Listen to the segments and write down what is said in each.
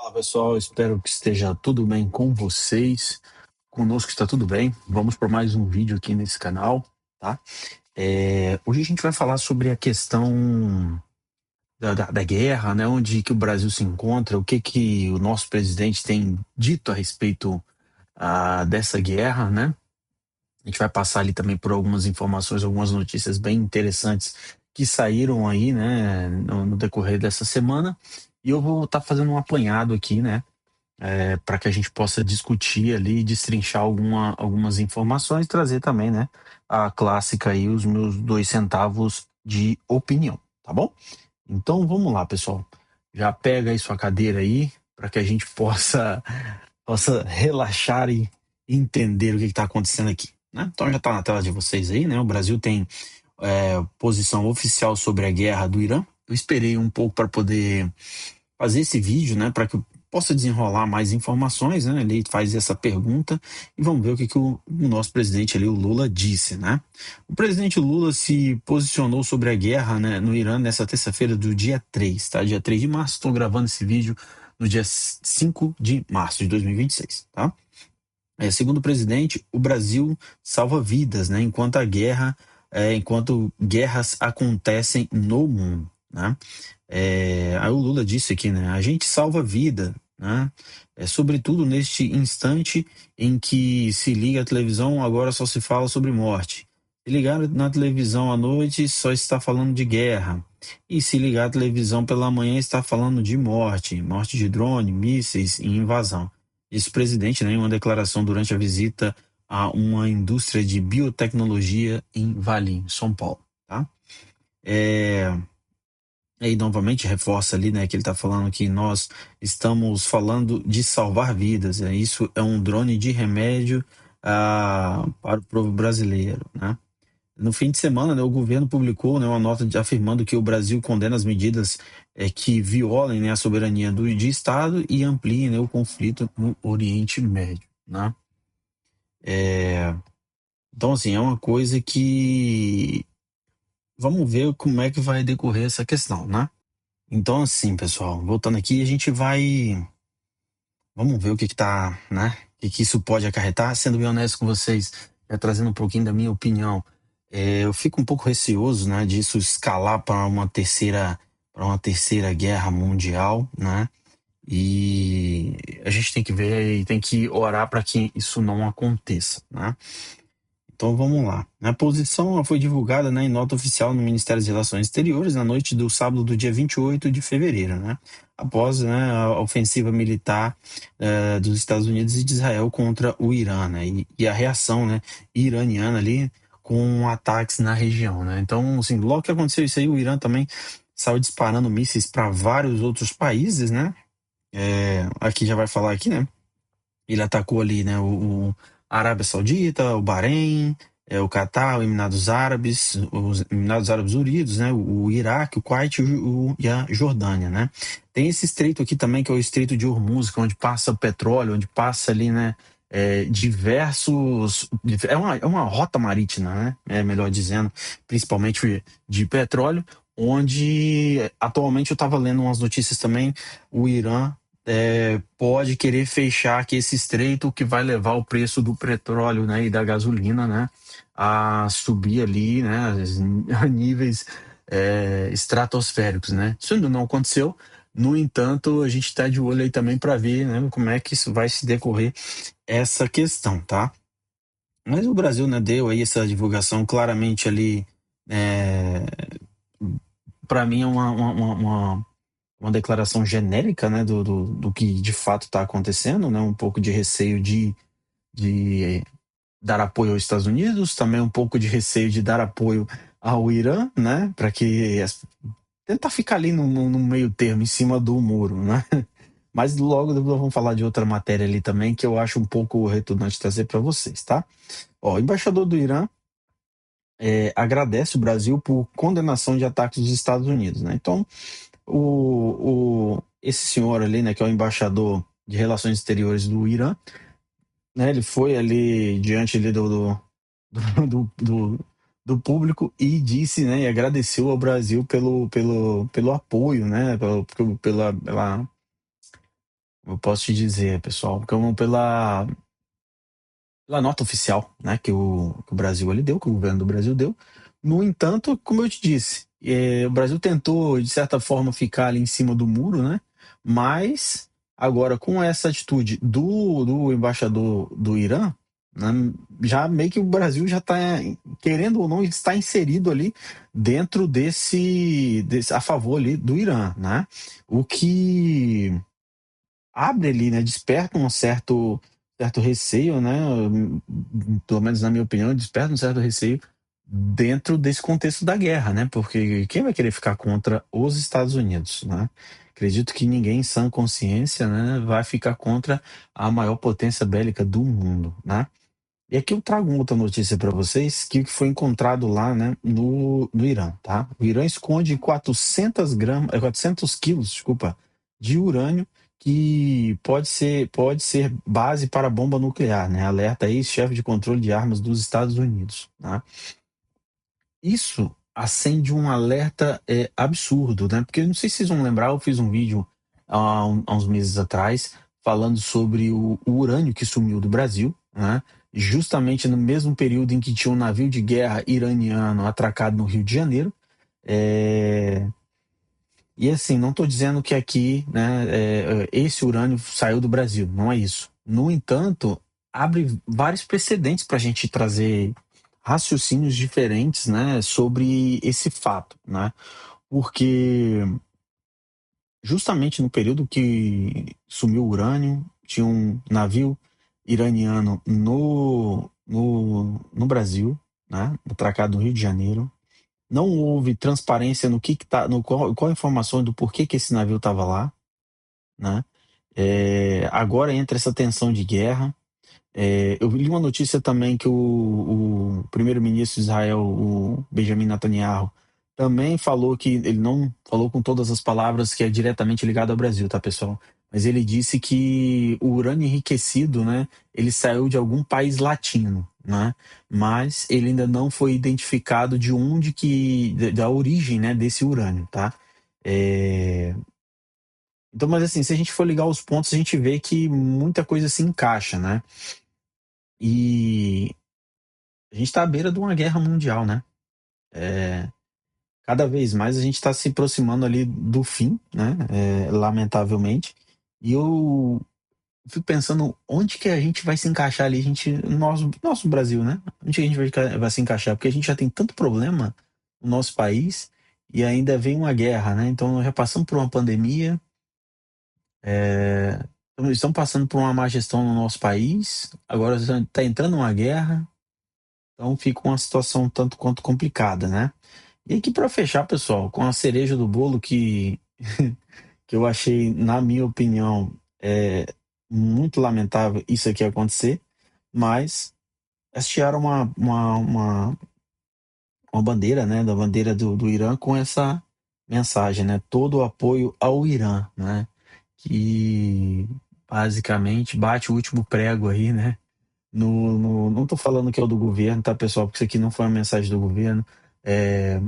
Fala pessoal, espero que esteja tudo bem com vocês. Conosco está tudo bem. Vamos por mais um vídeo aqui nesse canal, tá? Hoje a gente vai falar sobre a questão da guerra, né? Onde que o Brasil se encontra, o que que o nosso presidente tem dito a respeito dessa guerra, né? A gente vai passar ali também por algumas informações, algumas notícias bem interessantes que saíram aí, né, no decorrer dessa semana. E eu vou estar fazendo um apanhado aqui, né? Para que a gente possa discutir ali, destrinchar algumas informações, trazer também, né, a clássica aí, os meus 2 centavos de opinião, tá bom? Então vamos lá, pessoal. Já pega aí sua cadeira aí, para que a gente possa relaxar e entender o que está acontecendo aqui, né? Então já está na tela de vocês aí, né? O Brasil tem posição oficial sobre a guerra do Irã. Eu esperei um pouco para poder fazer esse vídeo, né, para que eu possa desenrolar mais informações, né? Ele faz essa pergunta e vamos ver o que que o nosso presidente ali, o Lula, disse, né? O presidente Lula se posicionou sobre a guerra, né, no Irã nessa terça-feira do dia 3, tá? Dia 3 de março, estou gravando esse vídeo no dia 5 de março de 2026, tá? Segundo o presidente, o Brasil salva vidas, né, enquanto guerras acontecem no mundo, né? Aí o Lula disse aqui, né? A gente salva vida, né? Sobretudo neste instante em que se liga a televisão, agora só se fala sobre morte. Se ligar na televisão à noite, só está falando de guerra. E se ligar a televisão pela manhã, está falando de morte, morte de drone, mísseis e invasão. Disse o presidente, né, em uma declaração durante a visita a uma indústria de biotecnologia em Valinhos, São Paulo, tá? É, Aí novamente reforça ali, né, que ele está falando que nós estamos falando de salvar vidas. Isso é um drone de remédio para o povo brasileiro, né? No fim de semana, né, o governo publicou, né, uma nota afirmando que o Brasil condena as medidas que violem, né, a soberania de Estado e ampliem, né, o conflito no Oriente Médio, né? É, então, assim, é uma coisa que vamos ver como é que vai decorrer essa questão, né? Então, assim, pessoal, voltando aqui, a gente vai. Vamos ver o que que tá, né? O que que isso pode acarretar. Sendo bem honesto com vocês, trazendo um pouquinho da minha opinião, eu fico um pouco receoso, né, disso escalar para uma terceira guerra mundial, né? E a gente tem que ver e tem que orar para que isso não aconteça, né? Então vamos lá. A posição foi divulgada, né, em nota oficial no Ministério das Relações Exteriores na noite do sábado do dia 28 de fevereiro, né, após, né, a ofensiva militar dos Estados Unidos e de Israel contra o Irã, né, e a reação, né, iraniana ali com ataques na região, né. Então, assim, logo que aconteceu isso aí, o Irã também saiu disparando mísseis para vários outros países, né. Aqui já vai falar aqui, né. Ele atacou ali, né, a Arábia Saudita, o Bahrein, o Catar, os Emirados Árabes Unidos, né, o Iraque, o Kuwait e a Jordânia, né. Tem esse estreito aqui também, que é o Estreito de Hormuz, que é onde passa o petróleo, onde passa ali, né, diversos... É uma rota marítima, né, melhor dizendo, principalmente de petróleo, onde atualmente eu estava lendo umas notícias também, o Irã pode querer fechar aqui esse estreito, que vai levar o preço do petróleo, né, e da gasolina, né, a subir ali, né, a níveis estratosféricos, né. Isso ainda não aconteceu. No entanto, a gente está de olho aí também para ver, né, como é que isso vai se decorrer, essa questão, tá? Mas o Brasil, né, deu aí essa divulgação claramente ali, é, para mim é uma declaração genérica, né, do que de fato está acontecendo, né, um pouco de receio de dar apoio aos Estados Unidos, também um pouco de receio de dar apoio ao Irã, né, para que tentar ficar ali no meio termo, em cima do muro, né. Mas logo depois vamos falar de outra matéria ali também, que eu acho um pouco retumbante trazer para vocês, tá? Ó, o embaixador do Irã agradece o Brasil por condenação de ataques dos Estados Unidos, né? Então, esse senhor ali, né, que é o embaixador de Relações Exteriores do Irã, né, ele foi ali diante ali do, do, do público e disse, né, e agradeceu ao Brasil pelo apoio, né, pela Eu posso te dizer, pessoal, como pela nota oficial, né, que o Brasil ele deu, que o governo do Brasil deu. No entanto, como eu te disse, o Brasil tentou, de certa forma, ficar ali em cima do muro, né? Mas agora, com essa atitude do embaixador do Irã, né, já meio que o Brasil já está, querendo ou não, está inserido ali dentro desse a favor ali do Irã, né? O que abre ali, né, desperta um certo receio, né, pelo menos na minha opinião, desperta um certo receio dentro desse contexto da guerra, né, porque quem vai querer ficar contra os Estados Unidos, né? Acredito que ninguém em sã consciência, né, vai ficar contra a maior potência bélica do mundo, né? E aqui eu trago uma outra notícia para vocês que foi encontrado lá, né, no Irã, tá? O Irã esconde 400 quilos, desculpa, de urânio que pode ser base para bomba nuclear, né? Alerta ex-chefe de controle de armas dos Estados Unidos, tá? Isso acende um alerta absurdo, né? Porque não sei se vocês vão lembrar, eu fiz um vídeo há uns meses atrás falando sobre o urânio que sumiu do Brasil, né? Justamente no mesmo período em que tinha um navio de guerra iraniano atracado no Rio de Janeiro. É, E assim, não estou dizendo que aqui, né, esse urânio saiu do Brasil, não é isso. No entanto, abre vários precedentes para a gente trazer raciocínios diferentes, né, sobre esse fato, né? Porque justamente no período que sumiu o urânio, tinha um navio iraniano no Brasil, né, atracado no Rio de Janeiro. Não houve transparência no que tá, no qual a informação do porquê que esse navio estava lá, né? Agora entra essa tensão de guerra. Eu li uma notícia também que o primeiro-ministro de Israel, o Benjamin Netanyahu, também falou que ele não falou com todas as palavras que é diretamente ligado ao Brasil, tá, pessoal? Mas ele disse que o urânio enriquecido, né, ele saiu de algum país latino, né? Mas ele ainda não foi identificado de onde da origem, né, desse urânio, tá? É, Então, mas assim, se a gente for ligar os pontos, a gente vê que muita coisa se encaixa, né? E a gente está à beira de uma guerra mundial, né? É, Cada vez mais a gente está se aproximando ali do fim, né? Lamentavelmente. E eu fico pensando onde que a gente vai se encaixar ali, nosso Brasil, né? Onde que a gente vai se encaixar? Porque a gente já tem tanto problema no nosso país e ainda vem uma guerra, né? Então, já passamos por uma pandemia, estamos passando por uma má gestão no nosso país, agora está entrando uma guerra, então fica uma situação um tanto quanto complicada, né? E aqui para fechar, pessoal, com a cereja do bolo que eu achei, na minha opinião, muito lamentável isso aqui acontecer, mas hastearam uma bandeira, né, da bandeira do Irã com essa mensagem, né, todo o apoio ao Irã, né, que basicamente bate o último prego aí, né, não tô falando que é o do governo, tá, pessoal, porque isso aqui não foi uma mensagem do governo, é,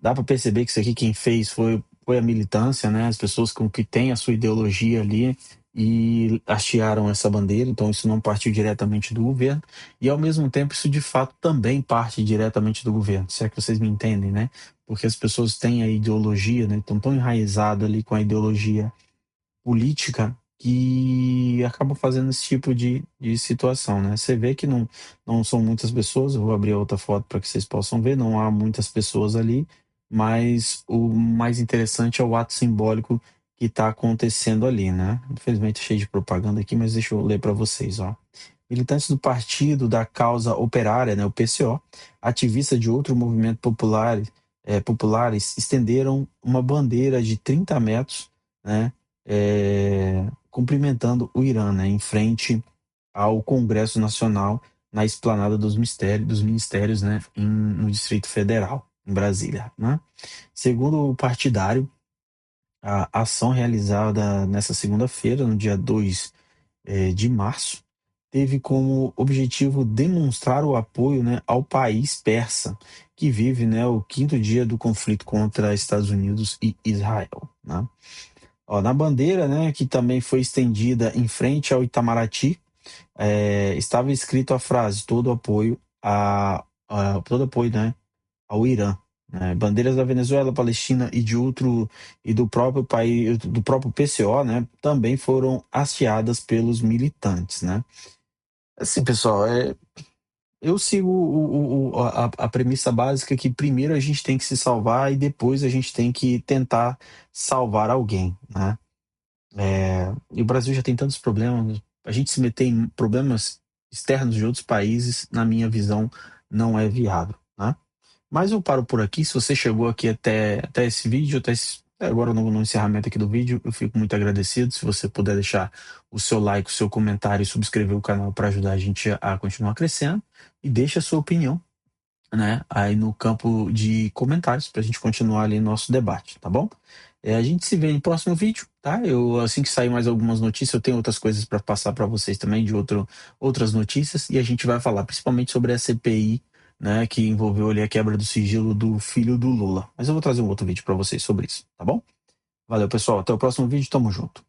dá para perceber que isso aqui quem fez foi a militância, né? As pessoas com que têm a sua ideologia ali e hastearam essa bandeira, então isso não partiu diretamente do governo, e ao mesmo tempo isso de fato também parte diretamente do governo, se é que vocês me entendem, né? Porque as pessoas têm a ideologia, né? Estão tão enraizadas ali com a ideologia política que acaba fazendo esse tipo de situação, né? Você vê que não são muitas pessoas, eu vou abrir outra foto para que vocês possam ver, não há muitas pessoas ali, mas o mais interessante é o ato simbólico que está acontecendo ali, né? Infelizmente cheio de propaganda aqui, mas deixa eu ler para vocês, ó. Militantes do Partido da Causa Operária, né, o PCO, ativistas de outro movimento populares estenderam uma bandeira de 30 metros, né, cumprimentando o Irã, né, em frente ao Congresso Nacional, na esplanada dos ministérios, né, no Distrito Federal, em Brasília, né? Segundo o partidário, a ação realizada nessa segunda-feira, no dia 2 de março, teve como objetivo demonstrar o apoio, né, ao país persa, que vive, né, o quinto dia do conflito contra Estados Unidos e Israel, né? Ó, na bandeira, né, que também foi estendida em frente ao Itamaraty, estava escrito a frase: todo apoio, né, ao Irã. Né? Bandeiras da Venezuela, Palestina e do próprio país, do próprio PCO, né, também foram hasteadas pelos militantes, né? Assim, pessoal, eu sigo a premissa básica que primeiro a gente tem que se salvar e depois a gente tem que tentar salvar alguém, né? E o Brasil já tem tantos problemas, a gente se meter em problemas externos de outros países, na minha visão, não é viável, né? Mas eu paro por aqui. Se você chegou aqui até esse vídeo, até agora no encerramento aqui do vídeo, eu fico muito agradecido. Se você puder deixar o seu like, o seu comentário e subscrever o canal para ajudar a gente a continuar crescendo. E deixa a sua opinião, né, aí no campo de comentários para a gente continuar ali nosso debate, tá bom? A gente se vê no próximo vídeo, tá? Eu assim que sair mais algumas notícias, eu tenho outras coisas para passar para vocês também de outras notícias e a gente vai falar principalmente sobre a CPI, né, que envolveu ali a quebra do sigilo do filho do Lula. Mas eu vou trazer um outro vídeo para vocês sobre isso, tá bom? Valeu, pessoal. Até o próximo vídeo. Tamo junto.